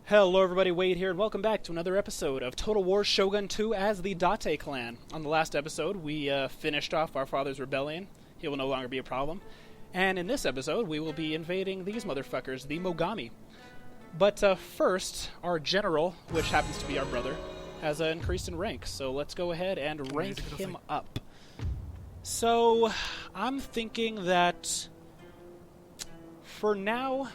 Hello everybody, Wade here, and welcome back to another episode of Total War Shogun 2 as the Date clan. On the last episode, we finished off our father's rebellion. He will no longer be a problem. And in this episode, we will be invading these motherfuckers, the Mogami. But first, our general, which happens to be our brother, has increased in rank. So let's go ahead and rank him up. So, I'm thinking that for now,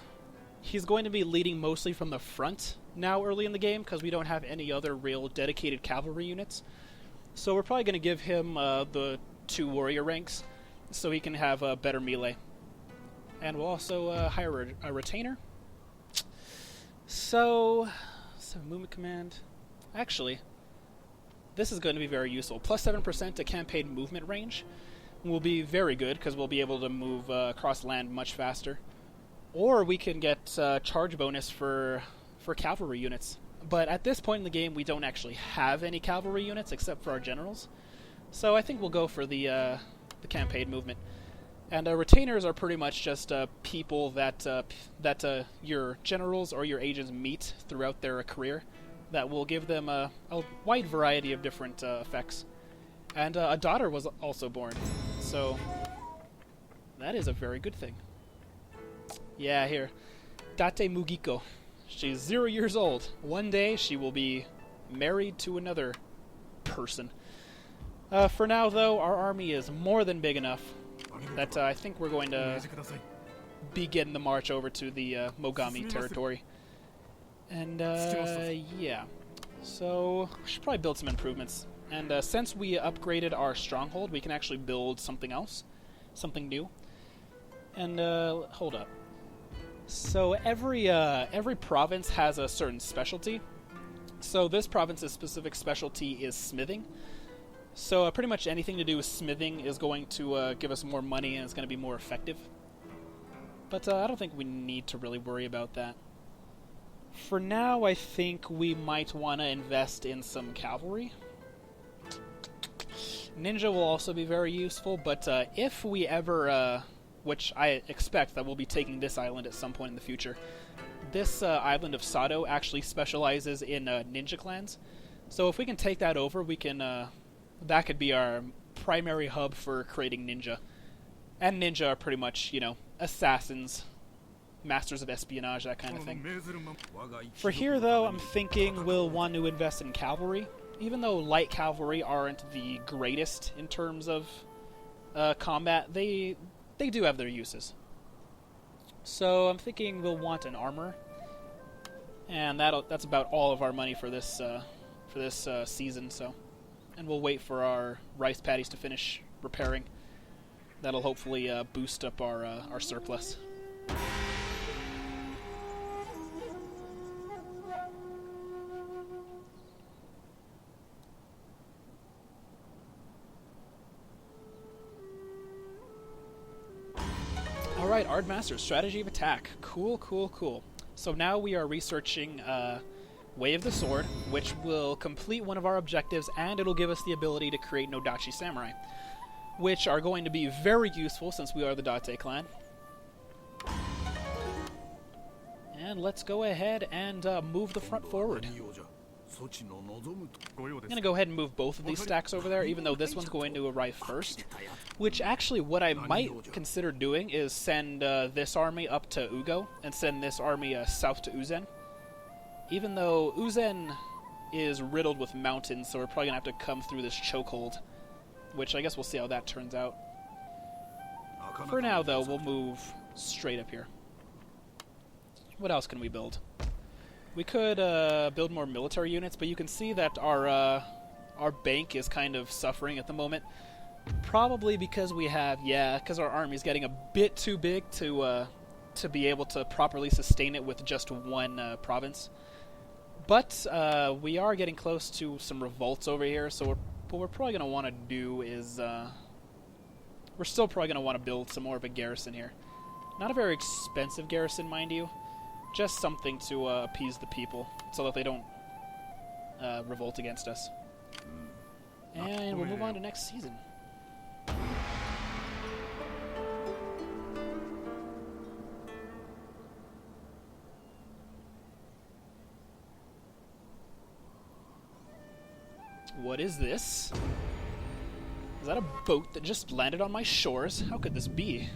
he's going to be leading mostly from the front now early in the game because we don't have any other real dedicated cavalry units. So we're probably going to give him the 2 warrior ranks so he can have a better melee. And we'll also hire a retainer. So movement command. Actually, this is going to be very useful. Plus 7% to campaign movement range will be very good because we'll be able to move across land much faster. Or we can get charge bonus for cavalry units. But at this point in the game, we don't actually have any cavalry units except for our generals. So I think we'll go for the campaign movement. And retainers are pretty much just people that your generals or your agents meet throughout their career. That will give them a wide variety of different effects. And a daughter was also born. So that is a very good thing. Yeah, here. Date Mugiko. She's 0 years old. One day she will be married to another person. For now, though, our army is more than big enough that I think we're going to begin the march over to the Mogami territory. And, yeah. So, we should probably build some improvements. And since we upgraded our stronghold, we can actually build something else. Something new. And, hold up. So every province has a certain specialty. So this province's specific specialty is smithing. So pretty much anything to do with smithing is going to give us more money and it's going to be more effective. But I don't think we need to really worry about that. For now, I think we might want to invest in some cavalry. Ninja will also be very useful, but if we ever... which I expect that we'll be taking this island at some point in the future. This island of Sado actually specializes in ninja clans. So if we can take that over, we can that could be our primary hub for creating ninja. And ninja are pretty much, you know, assassins, masters of espionage, that kind of thing. For here, though, I'm thinking we'll want to invest in cavalry. Even though light cavalry aren't the greatest in terms of combat, they do have their uses. So I'm thinking we'll want an armor, and that's about all of our money for this season. So, and we'll wait for our rice paddies to finish repairing. That'll hopefully boost up our surplus. Alright, Ardmaster, Strategy of Attack. Cool, cool, cool. So now we are researching Way of the Sword, which will complete one of our objectives, and it'll give us the ability to create Nodachi Samurai, which are going to be very useful since we are the Date clan. And let's go ahead and move the front forward. I'm going to go ahead and move both of these stacks over there, even though this one's going to arrive first. Which actually, what I might consider doing is send this army up to Ugo, and send this army south to Uzen. Even though Uzen is riddled with mountains, so we're probably going to have to come through this chokehold. Which I guess we'll see how that turns out. For now, though, we'll move straight up here. What else can we build? We could build more military units, but you can see that our bank is kind of suffering at the moment. Probably because because our army's getting a bit too big to be able to properly sustain it with just one province. But we are getting close to some revolts over here, so what we're probably going to want to do is we're still probably going to want to build some more of a garrison here. Not a very expensive garrison, mind you. Just something to appease the people, so that they don't revolt against us. And we'll move on to next season. What is this? Is that a boat that just landed on my shores? How could this be?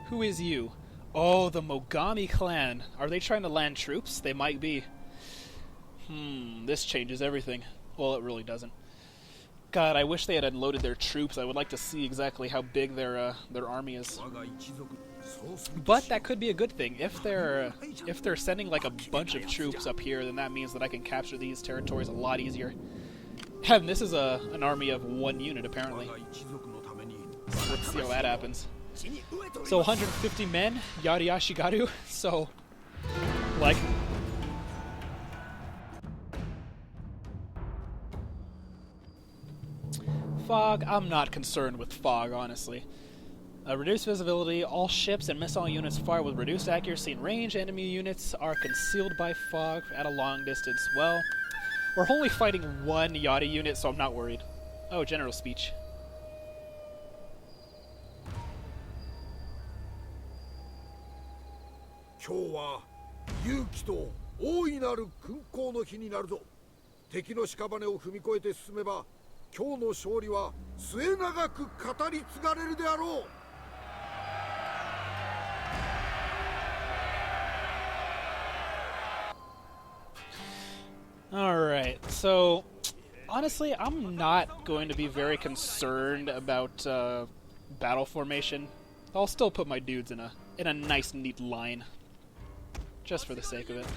Who is you? Oh, the Mogami clan. Are they trying to land troops? They might be. This changes everything. Well, it really doesn't. God, I wish they had unloaded their troops. I would like to see exactly how big their army is. But that could be a good thing. If they're sending like a bunch of troops up here, then that means that I can capture these territories a lot easier. And this is an army of 1 unit apparently. So let's see how that happens. So 150 men, Yari Ashigaru. So like fog, I'm not concerned with fog, honestly. Reduced visibility, all ships and missile units fire with reduced accuracy and range. Enemy units are concealed by fog at a long distance. Well, we're only fighting 1 Yachty unit, so I'm not worried. Oh, general speech. Alright, so honestly, I'm not going to be very concerned about battle formation. I'll still put my dudes in a nice, neat line, just for the sake of it.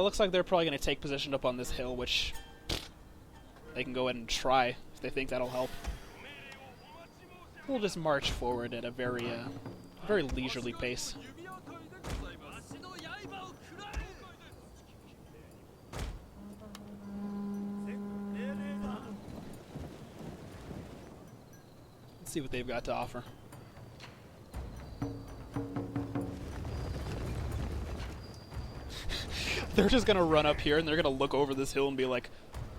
Looks like they're probably going to take position up on this hill, which they can go ahead and try if they think that'll help. We'll just march forward at a very leisurely pace. Let's see what they've got to offer. They're just gonna run up here and they're gonna look over this hill and be like,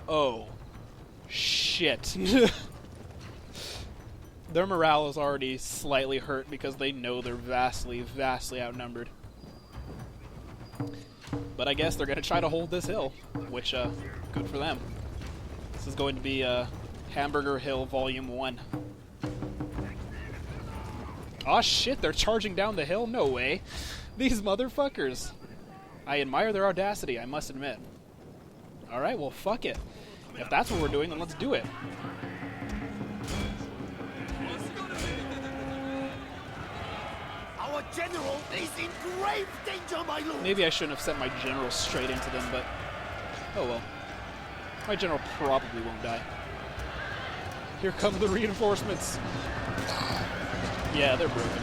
oh, shit. Their morale is already slightly hurt because they know they're vastly, vastly outnumbered. But I guess they're gonna try to hold this hill, which, good for them. This is going to be Hamburger Hill Volume 1. Aw, shit, they're charging down the hill? No way. These motherfuckers. I admire their audacity, I must admit. Alright, well, fuck it. If that's what we're doing, then let's do it. Our general is in grave danger, my lord. Maybe I shouldn't have sent my general straight into them, but oh well. My general probably won't die. Here come the reinforcements. Yeah, they're broken. They're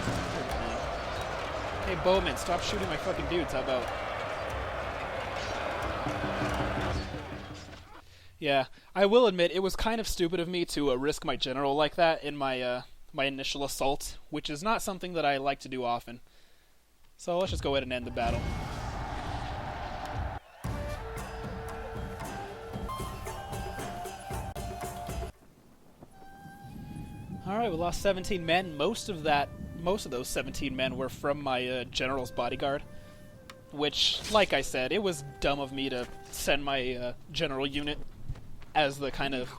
fine. Hey, Bowman, stop shooting my fucking dudes, how about? Yeah, I will admit, it was kind of stupid of me to risk my general like that in my my initial assault, which is not something that I like to do often. So let's just go ahead and end the battle. Alright, we lost 17 men. Most of those 17 men were from my general's bodyguard. Which, like I said, it was dumb of me to send my general unit as the kind of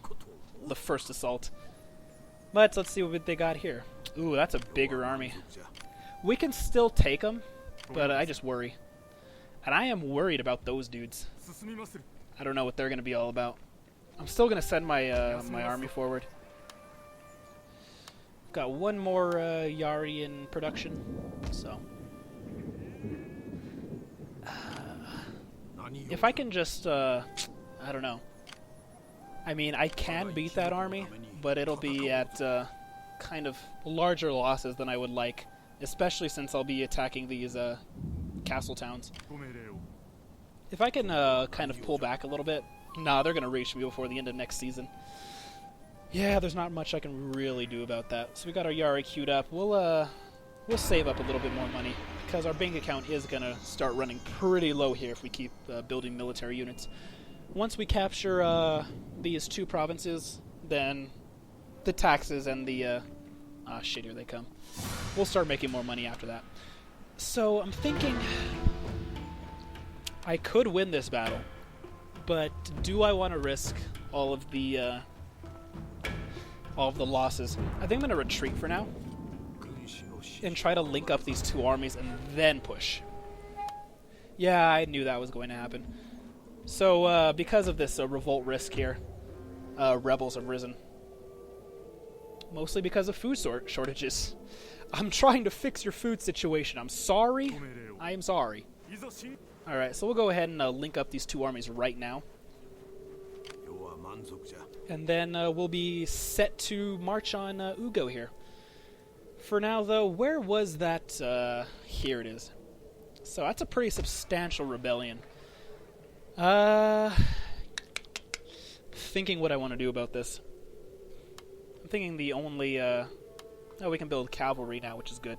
the first assault. But let's see what they got here. Ooh, that's a bigger army. We can still take them, but I just worry. And I am worried about those dudes. I don't know what they're going to be all about. I'm still going to send my my army forward. Got one more Yari in production, so... if I can just, I don't know. I mean, I can beat that army, but it'll be at kind of larger losses than I would like, especially since I'll be attacking these castle towns. If I can kind of pull back a little bit, nah, they're going to reach me before the end of next season. Yeah, there's not much I can really do about that. So we got our Yari queued up. We'll save up a little bit more money, because our bank account is going to start running pretty low here if we keep building military units. Once we capture these 2 provinces, then the taxes and the... shit, here they come. We'll start making more money after that. So I'm thinking... I could win this battle, but do I want to risk all of the losses? I think I'm going to retreat for now and try to link up these two armies and then push. Yeah, I knew that was going to happen. So, because of this revolt risk here, rebels have risen. Mostly because of food shortages. I'm trying to fix your food situation. I'm sorry. I am sorry. Alright, so we'll go ahead and link up these two armies right now. And then we'll be set to march on Ugo here. For now, though, where was that? Here it is. So that's a pretty substantial rebellion. Thinking what I want to do about this. I'm thinking the only... oh, we can build cavalry now, which is good.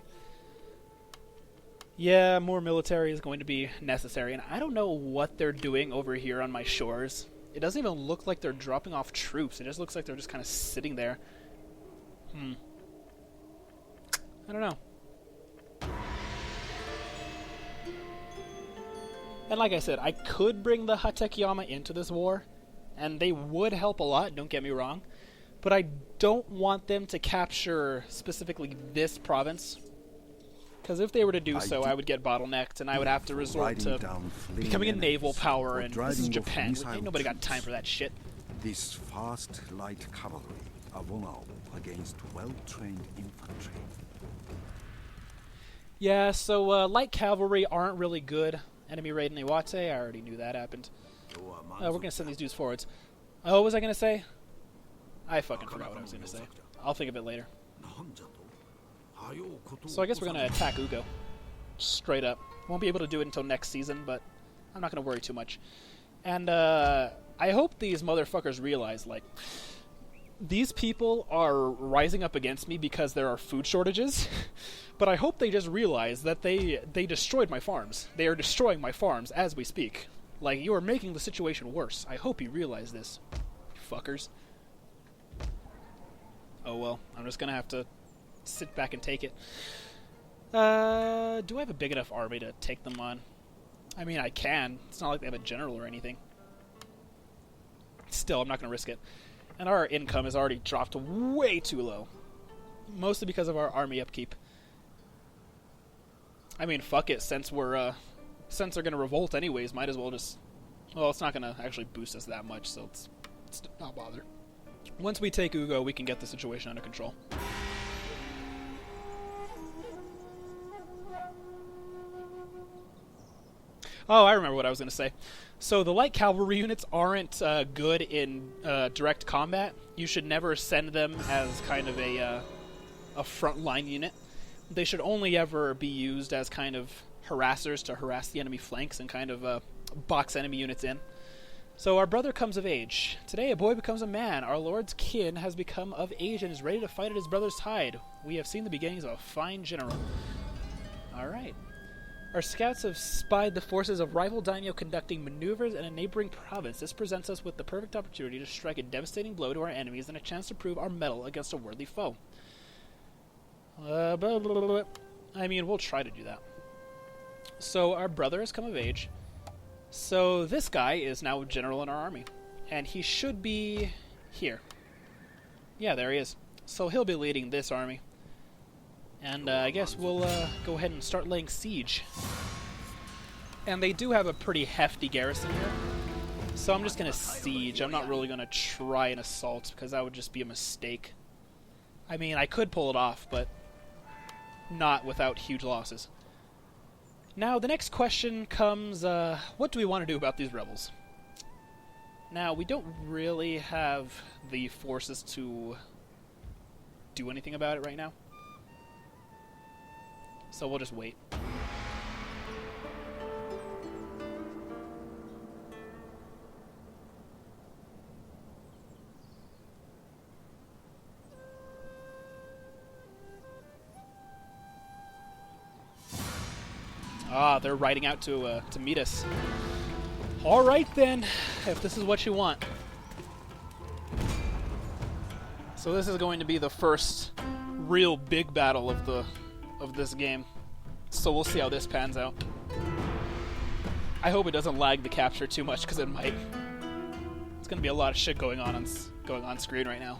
Yeah, more military is going to be necessary, and I don't know what they're doing over here on my shores. It doesn't even look like they're dropping off troops. It just looks like they're just kind of sitting there. I don't know. And like I said, I could bring the Hatekiyama into this war, and they would help a lot, don't get me wrong. But I don't want them to capture specifically this province. Because if they were to do so, I would get bottlenecked, and I would have to resort to becoming a naval power, and this is Japan. Ain't nobody got time for that shit. This fast, light cavalry are vulnerable against well-trained infantry. Yeah, so light cavalry aren't really good. Enemy raid in Iwate, I already knew that happened. We're going to send these dudes forwards. Oh, what was I going to say? I fucking forgot what I was going to say. I'll think of it later. So I guess we're going to attack Ugo. Straight up. Won't be able to do it until next season, but I'm not going to worry too much. And I hope these motherfuckers realize, like, these people are rising up against me because there are food shortages, but I hope they just realize that they destroyed my farms. They are destroying my farms as we speak. Like, you are making the situation worse. I hope you realize this, fuckers. Oh well, I'm just gonna have to sit back and take it. Do I have a big enough army to take them on? I mean, I can. It's not like they have a general or anything. Still, I'm not gonna risk it. And our income has already dropped way too low. Mostly because of our army upkeep. I mean, fuck it, since they're gonna revolt anyways, might as well just... Well, it's not gonna actually boost us that much, so let's not bother. Once we take Ugo, we can get the situation under control. Oh, I remember what I was going to say. So the light cavalry units aren't good in direct combat. You should never send them as kind of a frontline unit. They should only ever be used as kind of harassers to harass the enemy flanks and kind of box enemy units in. So our brother comes of age. Today a boy becomes a man. Our lord's kin has become of age and is ready to fight at his brother's side. We have seen the beginnings of a fine general. Alright. Our scouts have spied the forces of rival daimyo conducting maneuvers in a neighboring province. This presents us with the perfect opportunity to strike a devastating blow to our enemies and a chance to prove our mettle against a worthy foe. I mean, we'll try to do that. So our brother has come of age. So this guy is now a general in our army. And he should be here. Yeah, there he is. So he'll be leading this army. And I guess we'll go ahead and start laying siege. And they do have a pretty hefty garrison here. So I'm just going to siege. I'm not really going to try an assault because that would just be a mistake. I mean, I could pull it off, but not without huge losses. Now, the next question comes, what do we want to do about these rebels? Now, we don't really have the forces to do anything about it right now. So we'll just wait. Ah, they're riding out to meet us. All right then, if this is what you want. So this is going to be the first real big battle of this game. So we'll see how this pans out. I hope it doesn't lag the capture too much, because it might. It's gonna be a lot of shit going on screen right now.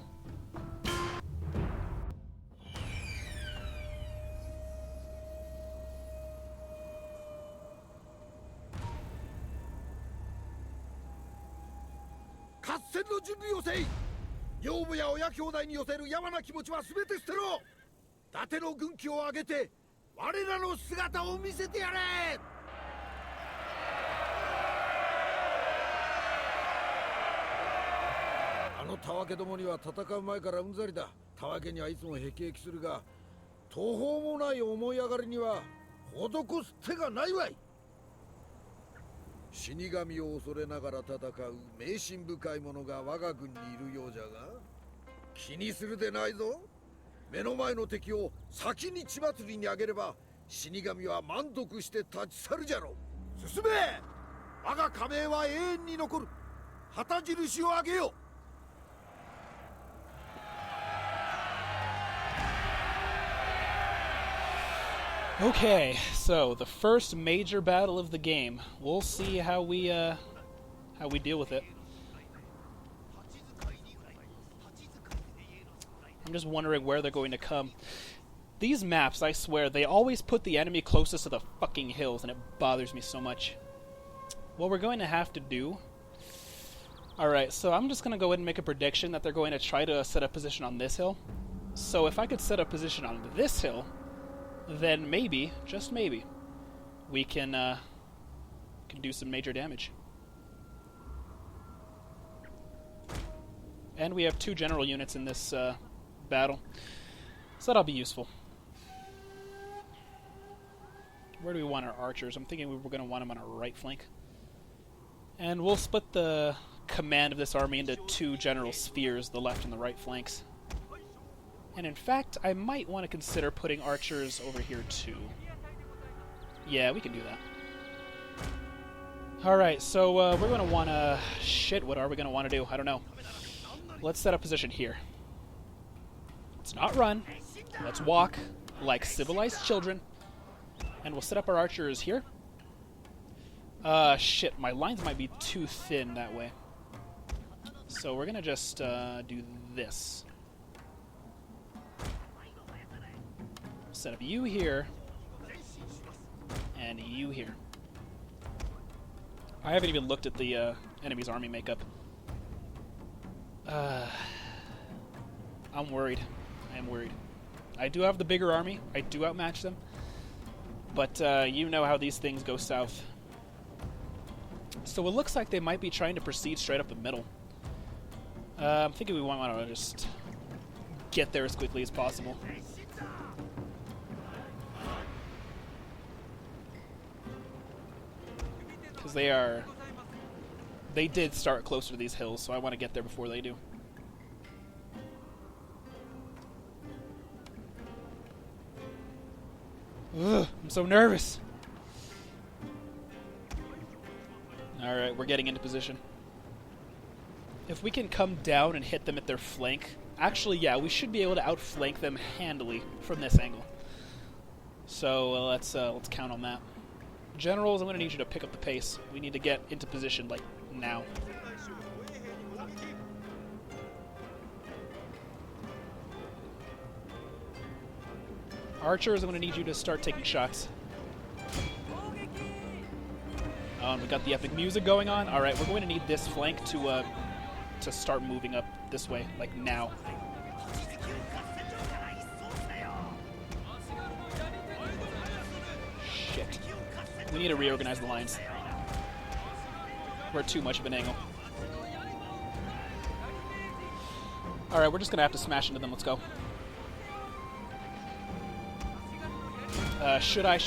Okay, so the first major battle of the game. We'll see how we deal with it. I'm just wondering where they're going to come. These maps, I swear, they always put the enemy closest to the fucking hills, and it bothers me so much. What we're going to have to do... Alright, so I'm just going to go ahead and make a prediction that they're going to try to set a position on this hill. So if I could set a position on this hill, then maybe, just maybe, we can do some major damage. And we have 2 general units in this battle, so that'll be useful. Where do we want our archers? I'm thinking we're going to want them on our right flank. And we'll split the command of this army into 2 general spheres, the left and the right flanks. And in fact, I might want to consider putting archers over here too. Yeah, we can do that. Alright, so we're going to want to... Shit, what are we going to want to do? I don't know. Let's set up position here. Let's not run. Let's walk like civilized children. And we'll set up our archers here. Shit, my lines might be too thin that way. So we're going to just do this. Set up you here. And you here. I haven't even looked at the enemy's army makeup. I'm worried. I am worried. I do have the bigger army. I do outmatch them. But you know how these things go south. So it looks like they might be trying to proceed straight up the middle. I'm thinking we want to just get there as quickly as possible. Because they did start closer to these hills, so I want to get there before they do. Ugh, I'm so nervous. Alright, we're getting into position. If we can come down and hit them at their flank... Actually, yeah, we should be able to outflank them handily from this angle. So let's count on that. Generals, I'm going to need you to pick up the pace. We need to get into position, like, now. Archers, I'm going to need you to start taking shots. We got the epic music going on. Alright, we're going to need this flank to start moving up this way, like now. Shit. We need to reorganize the lines. We're at too much of an angle. Alright, we're just going to have to smash into them. Let's go. Should I?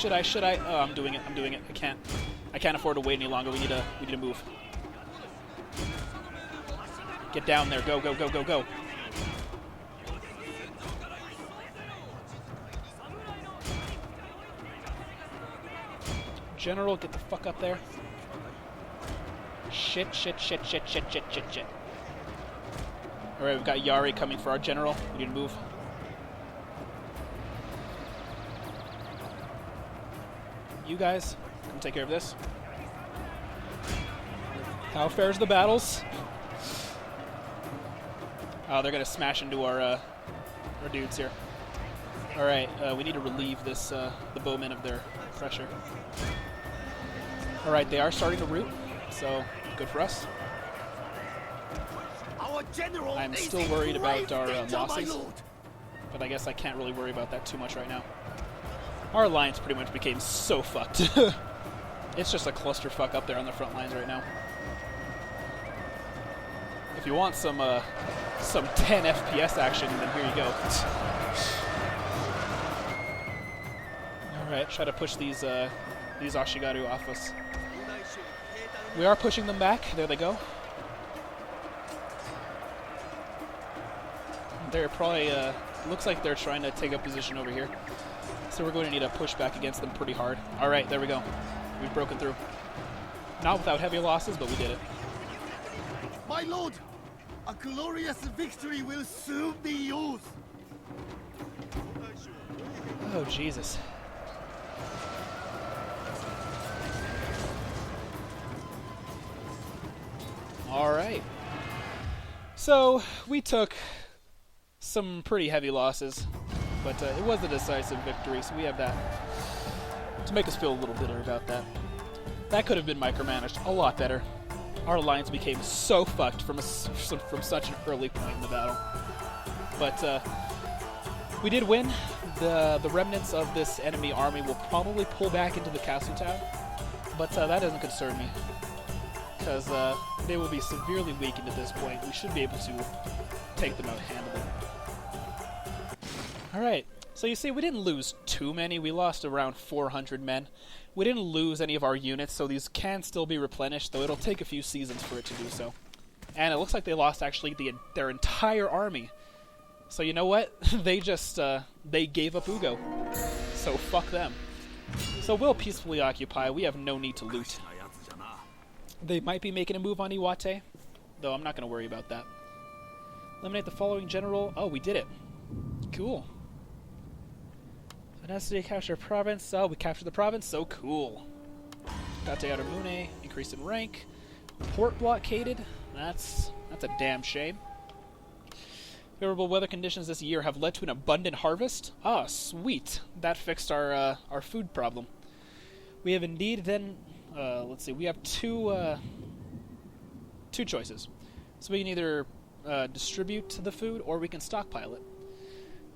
Oh, I'm doing it. I can't afford to wait any longer. We need to move. Get down there. Go. General, get the fuck up there. Shit. Alright, we've got Yari coming for our general. We need to move. You guys, come take care of this. How fares the battles? Oh, they're gonna smash into our dudes here. All right, we need to relieve this the bowmen of their pressure. All right, they are starting to root, so good for us. I'm still worried about our losses, but I guess I can't really worry about that too much right now. Our alliance pretty much became so fucked. It's just a clusterfuck up there on the front lines right now. If you want some 10 FPS action, then here you go. All right, try to push these Ashigaru off us. We are pushing them back. There they go. They're probably looks like they're trying to take a position over here. So we're going to need to push back against them pretty hard. All right, there we go. We've broken through. Not without heavy losses, but we did it. My lord, a glorious victory will soon be yours. Oh, Jesus. All right. So we took some pretty heavy losses, but it was a decisive victory, so we have that to make us feel a little bitter about that. That could have been micromanaged a lot better. Our alliance became so fucked from such an early point in the battle. But we did win. The remnants of this enemy army will probably pull back into the castle town, but that doesn't concern me, because they will be severely weakened at this point. We should be able to take them out handily. Alright, so you see, we didn't lose too many. We lost around 400 men. We didn't lose any of our units, so these can still be replenished, though it'll take a few seasons for it to do so. And it looks like they lost, actually, their entire army. So you know what? They just, they gave up Ugo. So fuck them. So we'll peacefully occupy. We have no need to loot. They might be making a move on Iwate, though I'm not going to worry about that. Eliminate the following general. Oh, we did it. Cool. Necessity to capture a province. Oh, we captured the province. So cool. Got to Yaramune, increased in rank. Port blockaded. That's a damn shame. Favorable weather conditions this year have led to an abundant harvest. Ah, sweet. That fixed our food problem. We have indeed then. Let's see. We have two choices. So we can either distribute the food, or we can stockpile it.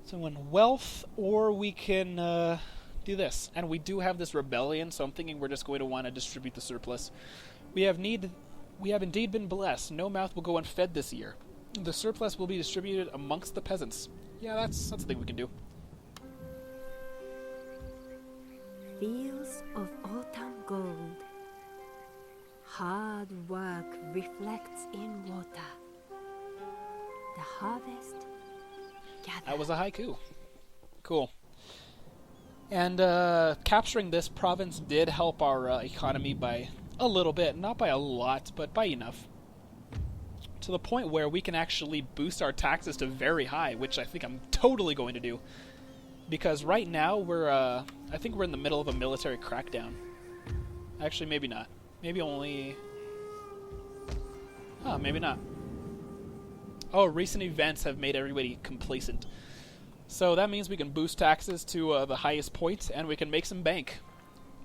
So in wealth, or we can do this. And we do have this rebellion, so I'm thinking we're just going to want to distribute the surplus. We have indeed been blessed. No mouth will go unfed this year. The surplus will be distributed amongst the peasants. Yeah, that's a thing we can do. Fields of autumn gold. Hard work reflects in water. The harvest gathers. That was a haiku. Cool. And capturing this province did help our economy by a little bit. Not by a lot, but by enough. To the point where we can actually boost our taxes to very high, which I think I'm totally going to do. Because right now, I think we're in the middle of a military crackdown. Actually, maybe not. Maybe only... Oh, maybe not. Oh, recent events have made everybody complacent. So that means we can boost taxes to the highest point, and we can make some bank.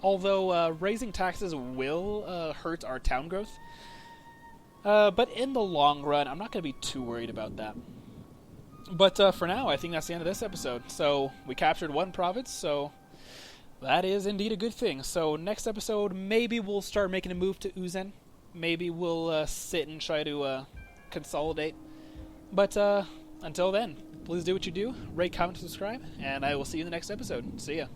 Although raising taxes will hurt our town growth. But in the long run, I'm not going to be too worried about that. But for now, I think that's the end of this episode. So we captured one province, so that is indeed a good thing. So next episode, maybe we'll start making a move to Uzen. Maybe we'll sit and try to consolidate. But until then, please do what you do. Rate, comment, subscribe, and I will see you in the next episode. See ya.